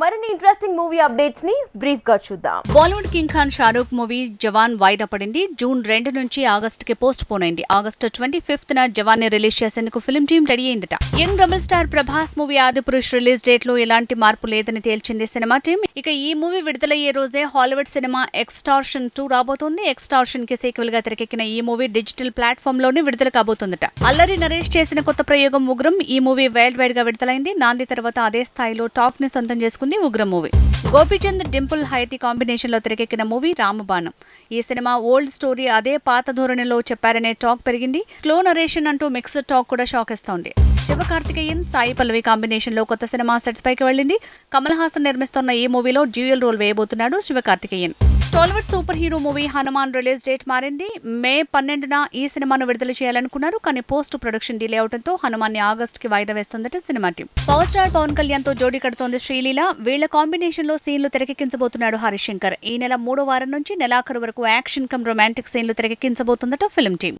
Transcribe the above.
మరిన్ని interesting movie updates ని brief గా చూద్దాం. బాలీవుడ్ కింగ్ ఖాన్ షారూక్ మూవీ జవాన్ వాయిదా పడింది. జూన్ 2 నుంచి ఆగస్టుకి పోస్ట్ పోన్ అయింది. ఆగస్టు 25th జవాన్ ని రిలీజ్ చేసేందుకు ఫిల్మ్ టీం రెడీ అయిందట. Young rebel star Prabhas movie Adipurush release date లో ఎలాంటి మార్పు లేదని తేల్చింది సినిమా టీం. ఇక ఈ మూవీ విడుదలయ్యే రోజే హాలీవుడ్ సినిమా ఎక్స్టార్షన్ 2 రాబోతోంది. ఎక్స్టార్షన్ కి సీక్వెల్ గా తెరకెక్కిన ఈ మూవీ డిజిటల్ ప్లాట్ఫామ్ లోనే విడుదల కాబోతుందట. అల్లరి నరేష్ చేసిన కొత్త ప్రయోగం ఉగ్రం. ఈ మూవీ వరల్డ్ వైడ్ గా విడుదలైంది. నాంది తర్వాత అదే స్థాయిలో టాక్ ని సొంతం చేసుకుంది ఉగ్రం మూవీ. గోపీచంద్ డింపుల్ హైతి కాంబినేషన్ లో తెరకెక్కిన మూవీ రామబాణం. ఈ సినిమా ఓల్డ్ స్టోరీ అదే పాత ధోరణిలో చెప్పారనే టాక్ పెరిగింది. స్లో నరేషన్ అంటూ మిక్స్డ్ టాక్ కూడా షాక్ ఇస్తోంది. శివకార్తికేయన్ సాయి పల్లవి కాంబినేషన్ లో కొత్త సినిమా సెట్స్ పైకి వెళ్లింది. కమల్ హాసన్ నిర్మిస్తున్న ఈ మూవీలో డ్యూయల్ రోల్ వేయబోతున్నాడు Sivakarthikeyan. Tollywood super hero movie Hanuman release date మారింది. మే 12న ఈ సినిమాను విడుదల చేయాలనుకున్నారు. కానీ పోస్ట్ ప్రొడక్షన్ డిలే అవడంతో హనుమాన్ ని ఆగస్టుకి వాయిదా వేస్తుందట cinema team. Power star Pawan Kalyan తో జోడీ కడుతోంది శ్రీలీల. వీళ్ల కాంబినేషన్ లో సీన్లు తెరకెక్కించబోతున్నాడు హరీష్ శంకర్. ఈ నెల 3వ వారం నుంచి నెలాఖరు వరకు యాక్షన్ కమ్ రొమాంటిక్ సీన్లు తెరకెక్కించబోతుందట ఫిల్మ్ టీం.